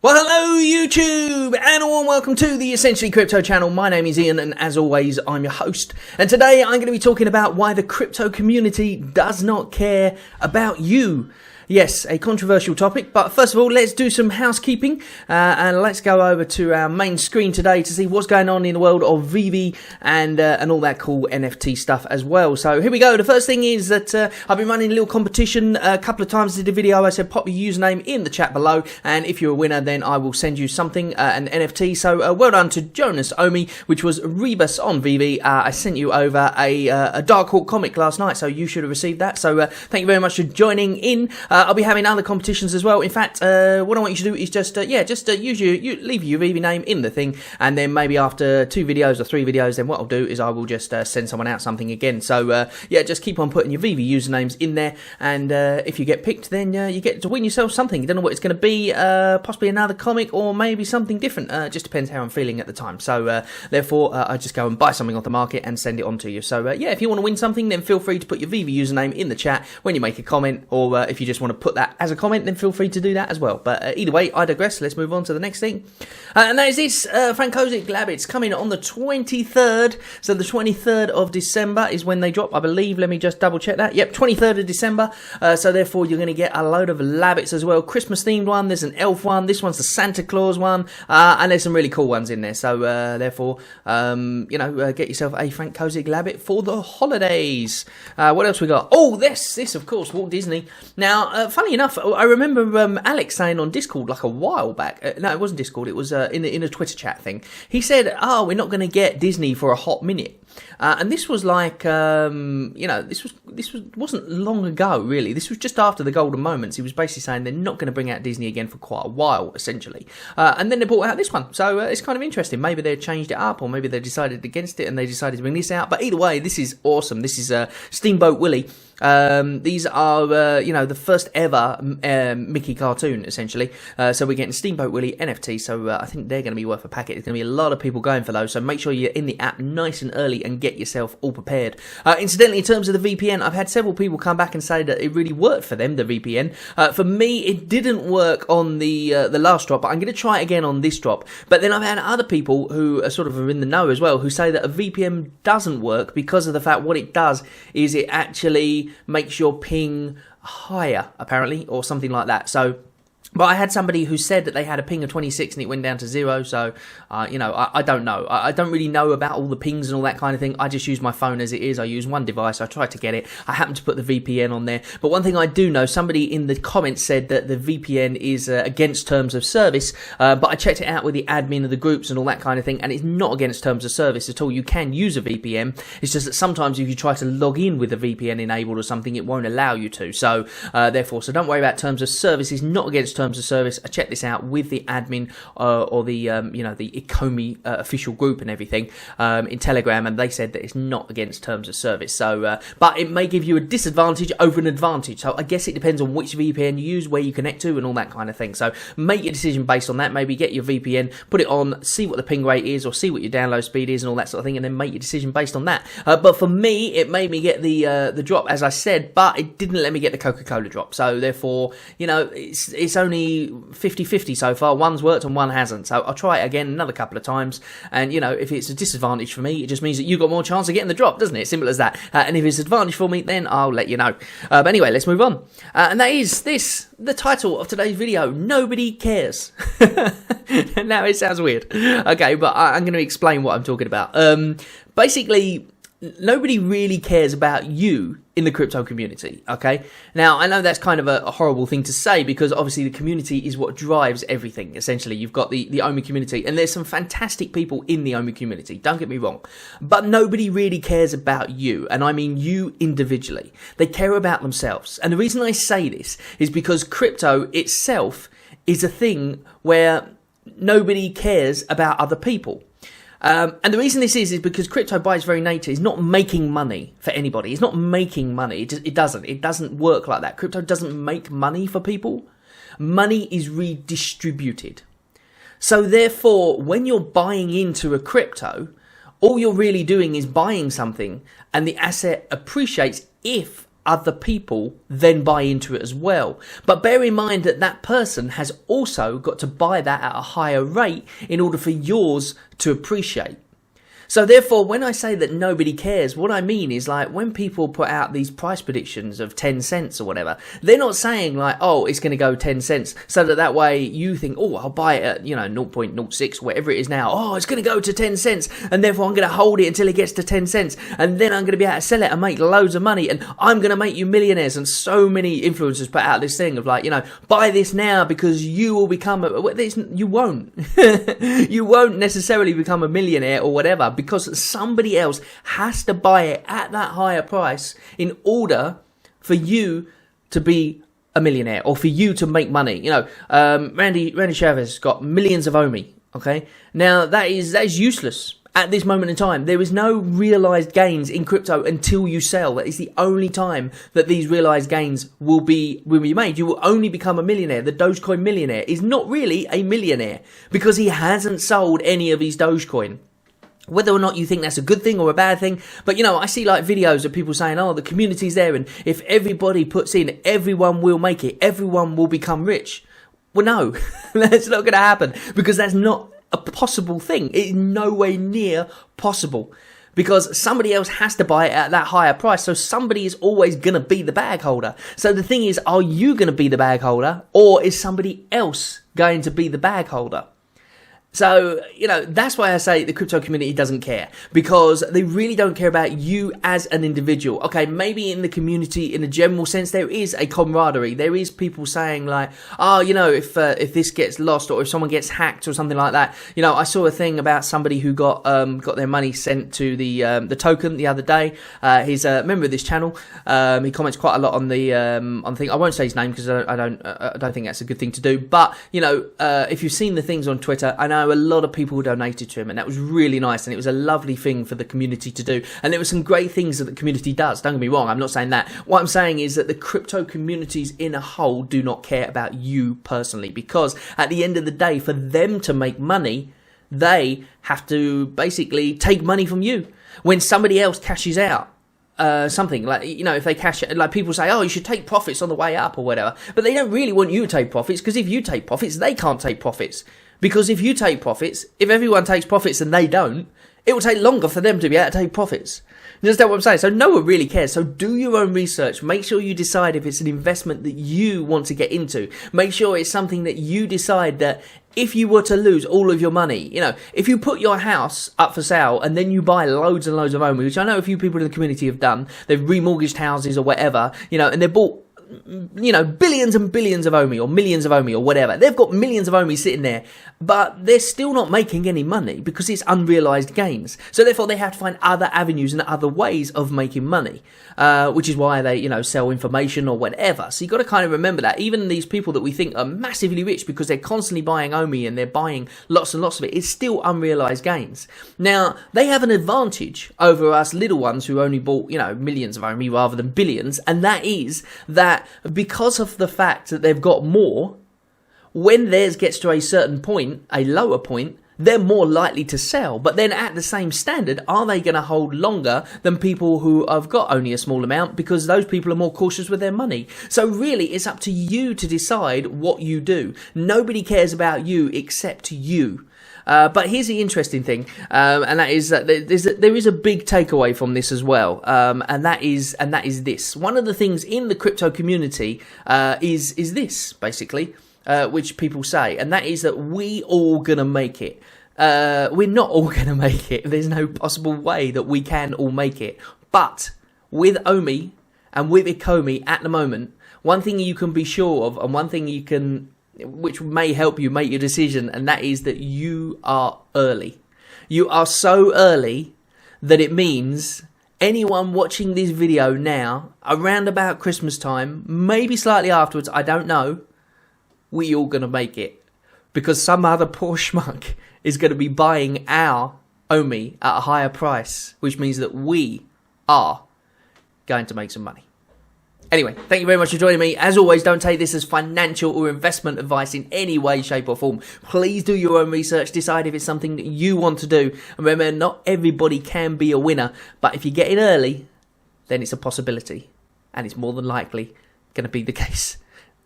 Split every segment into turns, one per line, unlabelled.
Well, hello YouTube, and a warm welcome to the Essentially Crypto channel. My name is Ian, and as always, I'm your host. And today I'm going to be talking about why the crypto community does not care about you. Yes, a controversial topic, but first of all, let's do some housekeeping, and let's go over to our main screen today to see what's going on in the world of Veve and all that cool NFT stuff as well. So here we go. The first thing is that I've been running a little competition a couple of times. I did a video. I said pop your username in the chat below, and if you're a winner, then I will send you something, an NFT. So well done to Jonas Omi, which was Rebus on Veve. I sent you over a Dark Hawk comic last night, so you should have received that. So thank you very much for joining in. I'll be having other competitions as well. In fact, what I want you to do is just leave your Veve name in the thing, and then maybe after 2 videos or 3 videos, then what I'll do is I will just send someone out something again. So just keep on putting your Veve usernames in there, and if you get picked, then you get to win yourself something. You don't know what it's going to be, possibly another comic or maybe something different. Just depends how I'm feeling at the time. So therefore, I just go and buy something off the market and send it on to you. So yeah, if you want to win something, then feel free to put your Veve username in the chat when you make a comment, or if you just want to put that as a comment, then feel free to do that as well. But either way, I digress. Let's move on to the next thing, and that is this Nft and Xmas Labbits coming on the 23rd. So the 23rd of December is when they drop, I believe. Let me just double check that. Yep, 23rd of December. So therefore, you're going to get a load of Labbits as well. Christmas themed one. There's an elf one. This one's the Santa Claus one, and there's some really cool ones in there. So therefore, get yourself a Nft and Xmas Labbit for the holidays. What else we got? Oh, this of course, Walt Disney. Now, funny enough, I remember Alex saying on Discord like a while back. No, it wasn't Discord. It was in a Twitter chat thing. He said, "Oh, we're not going to get Disney for a hot minute." And this was like, this wasn't long ago, really. This was just after the golden moments. He was basically saying they're not going to bring out Disney again for quite a while, essentially. And then they brought out this one. So it's kind of interesting. Maybe they changed it up, or maybe they decided against it and they decided to bring this out. But either way, this is awesome. This is Steamboat Willie. These are, the first ever Mickey cartoon, essentially. So we're getting Steamboat Willie NFT. So I think they're going to be worth a packet. There's going to be a lot of people going for those. So make sure you're in the app nice and early and get yourself all prepared. Incidentally, in terms of the VPN, I've had several people come back and say that it really worked for them, the VPN. For me, it didn't work on the last drop, but I'm going to try it again on this drop. But then I've had other people who are sort of in the know as well, who say that a VPN doesn't work because of the fact what it does is it actually makes your ping higher, apparently, or something like that. So, but I had somebody who said that they had a ping of 26 and it went down to 0. So, I don't know. I don't really know about all the pings and all that kind of thing. I just use my phone as it is. I use one device. I tried to get it. I happened to put the VPN on there. But one thing I do know, somebody in the comments said that the VPN is against terms of service. But I checked it out with the admin of the groups and all that kind of thing, and it's not against terms of service at all. You can use a VPN. It's just that sometimes if you try to log in with a VPN enabled or something, it won't allow you to. So, therefore, don't worry about terms of service. It's not against terms of service. I checked this out with the admin or the Ecomi official group and everything in Telegram, and they said that it's not against terms of service. So, but it may give you a disadvantage over an advantage. So I guess it depends on which VPN you use, where you connect to, and all that kind of thing. So make your decision based on that. Maybe get your VPN, put it on, see what the ping rate is, or see what your download speed is, and all that sort of thing, and then make your decision based on that. But for me, it made me get the drop, as I said, but it didn't let me get the Coca-Cola drop. So therefore, it's only 50-50 so far. One's worked and one hasn't. So I'll try it again another couple of times. And, if it's a disadvantage for me, it just means that you've got more chance of getting the drop, doesn't it? Simple as that. And if it's an advantage for me, then I'll let you know. But anyway, let's move on. And that is the title of today's video. Nobody cares. Now, it sounds weird. Okay, but I'm going to explain what I'm talking about. Basically, nobody really cares about you in the crypto community, okay? Now, I know that's kind of a horrible thing to say because obviously the community is what drives everything, essentially. You've got the OMI community, and there's some fantastic people in the OMI community, don't get me wrong. But nobody really cares about you, and I mean you individually. They care about themselves. And the reason I say this is because crypto itself is a thing where nobody cares about other people. And the reason this is because crypto by its very nature is not making money for anybody. It's not making money. It doesn't work like that. Crypto doesn't make money for people. Money is redistributed. So therefore, when you're buying into a crypto, all you're really doing is buying something, and the asset appreciates if other people then buy into it as well. But bear in mind that that person has also got to buy that at a higher rate in order for yours to appreciate. So therefore, when I say that nobody cares, what I mean is like when people put out these price predictions of 10 cents or whatever, they're not saying like, oh, it's going to go 10 cents so that way you think, oh, I'll buy it at, 0.06, whatever it is now. Oh, it's going to go to 10 cents and therefore I'm going to hold it until it gets to 10 cents and then I'm going to be able to sell it and make loads of money and I'm going to make you millionaires. And so many influencers put out this thing of like, buy this now because you will become you won't. You won't necessarily become a millionaire or whatever, because somebody else has to buy it at that higher price in order for you to be a millionaire or for you to make money. Randy Chavez got millions of OMI. Okay, now that is useless at this moment in time. There is no realized gains in crypto until you sell. That is the only time that these realized gains will be made. You will only become a millionaire. The Dogecoin millionaire is not really a millionaire because he hasn't sold any of his Dogecoin. Whether or not you think that's a good thing or a bad thing, but I see like videos of people saying, oh, the community's there and if everybody puts in, everyone will make it, everyone will become rich. Well, no, that's not going to happen because that's not a possible thing. It's no way near possible because somebody else has to buy it at that higher price. So somebody is always going to be the bag holder. So the thing is, are you going to be the bag holder or is somebody else going to be the bag holder? So, that's why I say the crypto community doesn't care, because they really don't care about you as an individual. Okay, maybe in the community, in a general sense, there is a camaraderie. There is people saying like, oh, if this gets lost or if someone gets hacked or something like that. I saw a thing about somebody who got their money sent to the token the other day. He's a member of this channel. He comments quite a lot on the thing. I won't say his name because I don't think that's a good thing to do. But if you've seen the things on Twitter, I know a lot of people donated to him and that was really nice and it was a lovely thing for the community to do, and there were some great things that the community does. Don't get me wrong, I'm not saying that. What I'm saying is that the crypto communities in a whole do not care about you personally, because at the end of the day, for them to make money, they have to basically take money from you. When somebody else cashes out something like, if they cash it, like people say, oh, you should take profits on the way up or whatever, but they don't really want you to take profits, because if you take profits, they can't take profits. Because if you take profits, if everyone takes profits and they don't, it will take longer for them to be able to take profits. You understand what I'm saying? So no one really cares. So do your own research. Make sure you decide if it's an investment that you want to get into. Make sure it's something that you decide that if you were to lose all of your money, if you put your house up for sale and then you buy loads and loads of OMI, which I know a few people in the community have done, they've remortgaged houses or whatever, and they've bought billions and billions of OMI or millions of OMI or whatever. They've got millions of OMI sitting there, but they're still not making any money because it's unrealized gains. So therefore they have to find other avenues and other ways of making money, which is why they, sell information or whatever. So you got to kind of remember that even these people that we think are massively rich because they're constantly buying OMI and they're buying lots and lots of it, it's still unrealized gains. Now, they have an advantage over us little ones who only bought, millions of OMI rather than billions, and that is that because of the fact that they've got more, when theirs gets to a certain point, a lower point, they're more likely to sell. But then at the same standard, are they going to hold longer than people who have got only a small amount, because those people are more cautious with their money? So really, it's up to you to decide what you do. Nobody cares about you except you. But here's the interesting thing, and that is that there is a big takeaway from this as well, and that is this. One of the things in the crypto community is this, basically, which people say, and that is that we all gonna make it. We're not all gonna make it. There's no possible way that we can all make it. But with OMI and with Ecomi at the moment, one thing you can be sure of, and one thing which may help you make your decision, and that is that you are early. You are so early that it means anyone watching this video now, around about Christmas time, maybe slightly afterwards, I don't know, we all going to make it. Because some other poor schmuck is going to be buying our OMI at a higher price, which means that we are going to make some money. Anyway, thank you very much for joining me. As always, don't take this as financial or investment advice in any way, shape or form. Please do your own research, decide if it's something that you want to do. And remember, not everybody can be a winner, but if you get in early, then it's a possibility. and it's more than likely going to be the case.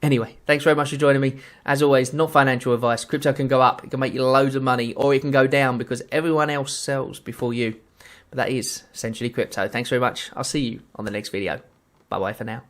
Anyway, thanks very much for joining me. As always, not financial advice. Crypto can go up, it can make you loads of money, or it can go down because everyone else sells before you. But that is essentially crypto. Thanks very much. I'll see you on the next video. Bye-bye for now.